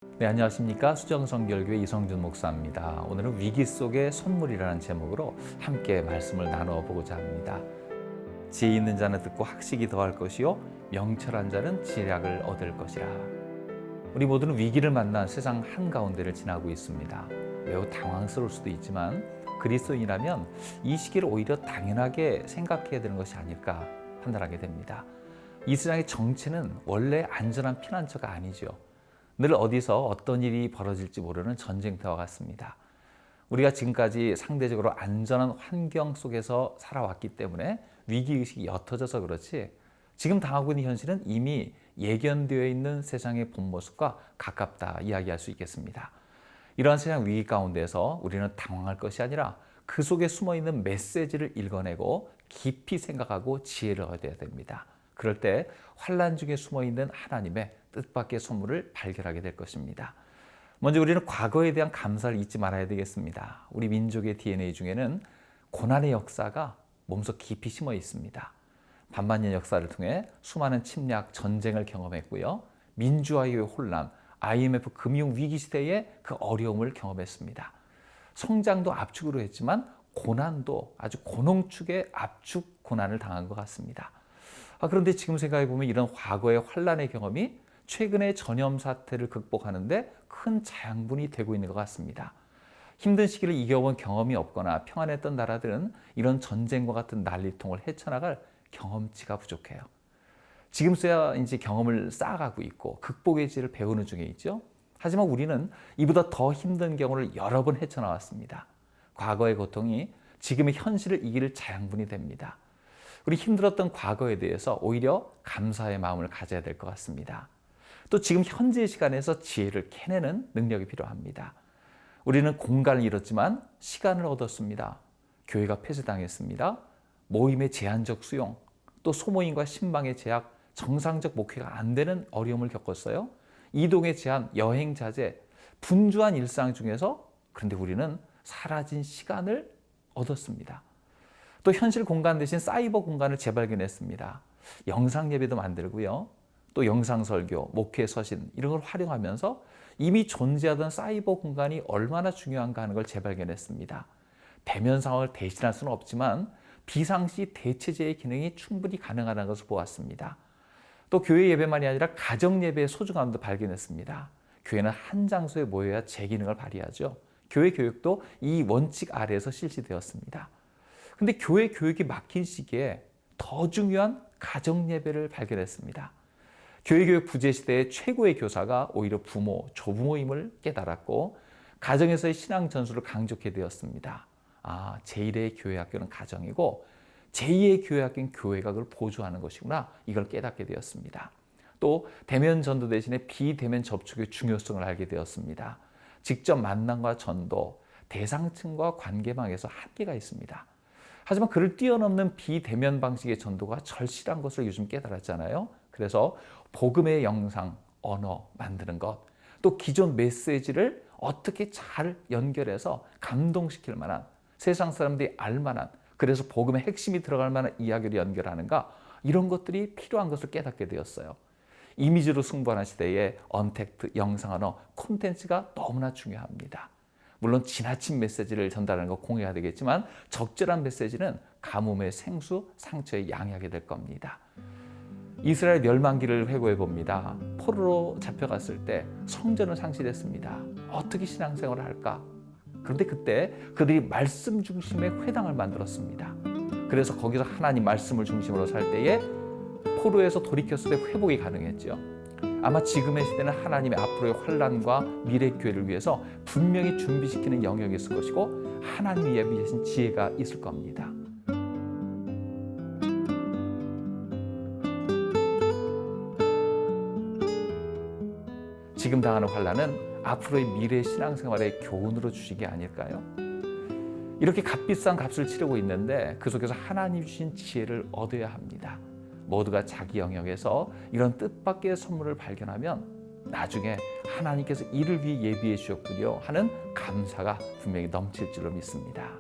네, 안녕하십니까. 수정성결교회 이성준 목사입니다. 오늘은 위기 속의 선물이라는 제목으로 함께 말씀을 나눠보고자 합니다. 지혜 있는 자는 듣고 학식이 더할 것이요 명철한 자는 지략을 얻을 것이라. 우리 모두는 위기를 만난 세상 한가운데를 지나고 있습니다. 매우 당황스러울 수도 있지만 그리스도인이라면 이 시기를 오히려 당연하게 생각해야 되는 것이 아닐까 판단하게 됩니다. 이 세상의 정체는 원래 안전한 피난처가 아니죠. 늘 어디서 어떤 일이 벌어질지 모르는 전쟁터와 같습니다. 우리가 지금까지 상대적으로 안전한 환경 속에서 살아왔기 때문에 위기의식이 옅어져서 그렇지, 지금 당하고 있는 현실은 이미 예견되어 있는 세상의 본 모습과 가깝다 이야기할 수 있겠습니다. 이러한 세상 위기 가운데서 우리는 당황할 것이 아니라 그 속에 숨어있는 메시지를 읽어내고 깊이 생각하고 지혜를 얻어야 됩니다. 그럴 때 환난 중에 숨어있는 하나님의 뜻밖의 선물을 발견하게 될 것입니다. 먼저 우리는 과거에 대한 감사를 잊지 말아야 되겠습니다. 우리 민족의 DNA 중에는 고난의 역사가 몸속 깊이 심어 있습니다. 반만년 역사를 통해 수많은 침략, 전쟁을 경험했고요. 민주화의 혼란, IMF 금융위기 시대의 그 어려움을 경험했습니다. 성장도 압축으로 했지만 고난도 아주 고농축의 압축 고난을 당한 것 같습니다. 그런데 지금 생각해보면 이런 과거의 환란의 경험이 최근의 전염 사태를 극복하는데 큰 자양분이 되고 있는 것 같습니다. 힘든 시기를 이겨본 경험이 없거나 평안했던 나라들은 이런 전쟁과 같은 난리통을 헤쳐나갈 경험치가 부족해요. 지금서야 이제 경험을 쌓아가고 있고 극복의 지혜를 배우는 중에 있죠. 하지만 우리는 이보다 더 힘든 경우를 여러 번 헤쳐나왔습니다. 과거의 고통이 지금의 현실을 이길 자양분이 됩니다. 우리 힘들었던 과거에 대해서 오히려 감사의 마음을 가져야 될 것 같습니다. 또 지금 현재의 시간에서 지혜를 캐내는 능력이 필요합니다. 우리는 공간을 잃었지만 시간을 얻었습니다. 교회가 폐쇄당했습니다. 모임의 제한적 수용, 또 소모임과 신방의 제약, 정상적 목회가 안 되는 어려움을 겪었어요. 이동의 제한, 여행 자제, 분주한 일상 중에서 그런데 우리는 사라진 시간을 얻었습니다. 또 현실 공간 대신 사이버 공간을 재발견했습니다. 영상 예배도 만들고요. 또 영상 설교, 목회 서신 이런 걸 활용하면서 이미 존재하던 사이버 공간이 얼마나 중요한가 하는 걸 재발견했습니다. 대면 상황을 대신할 수는 없지만 비상시 대체제의 기능이 충분히 가능하다는 것을 보았습니다. 또 교회 예배만이 아니라 가정 예배의 소중함도 발견했습니다. 교회는 한 장소에 모여야 제 기능을 발휘하죠. 교회 교육도 이 원칙 아래에서 실시되었습니다. 근데 교회 교육이 막힌 시기에 더 중요한 가정 예배를 발견했습니다. 교회 교육 부재 시대의 최고의 교사가 오히려 부모, 조부모임을 깨달았고 가정에서의 신앙 전수를 강조하게 되었습니다. 제1의 교회 학교는 가정이고 제2의 교회 학교는 교회가 그걸 보조하는 것이구나, 이걸 깨닫게 되었습니다. 또 대면 전도 대신에 비대면 접촉의 중요성을 알게 되었습니다. 직접 만남과 전도, 대상층과 관계망에서 한계가 있습니다. 하지만 그를 뛰어넘는 비대면 방식의 전도가 절실한 것을 요즘 깨달았잖아요. 그래서 복음의 영상, 언어 만드는 것, 또 기존 메시지를 어떻게 잘 연결해서 감동시킬 만한, 세상 사람들이 알만한, 그래서 복음의 핵심이 들어갈 만한 이야기를 연결하는가, 이런 것들이 필요한 것을 깨닫게 되었어요. 이미지로 승부하는 시대에 언택트, 영상 언어, 콘텐츠가 너무나 중요합니다. 물론 지나친 메시지를 전달하는 거 공유해야 되겠지만 적절한 메시지는 가뭄의 생수, 상처의 양약이 될 겁니다. 이스라엘 멸망기를 회고해 봅니다. 포로로 잡혀갔을 때 성전을 상실했습니다. 어떻게 신앙생활을 할까? 그런데 그때 그들이 말씀 중심의 회당을 만들었습니다. 그래서 거기서 하나님 말씀을 중심으로 살 때에 포로에서 돌이켰을 때 회복이 가능했죠. 아마 지금의 시대는 하나님의 앞으로의 환란과 미래 교회를 위해서 분명히 준비시키는 영역이 있을 것이고 하나님이 예비하신 지혜가 있을 겁니다. 지금 당하는 환란은 앞으로의 미래 신앙생활의 교훈으로 주신 게 아닐까요? 이렇게 값비싼 값을 치르고 있는데 그 속에서 하나님 주신 지혜를 얻어야 합니다. 모두가 자기 영역에서 이런 뜻밖의 선물을 발견하면 나중에 하나님께서 이를 위해 예비해 주셨군요 하는 감사가 분명히 넘칠 줄로 믿습니다.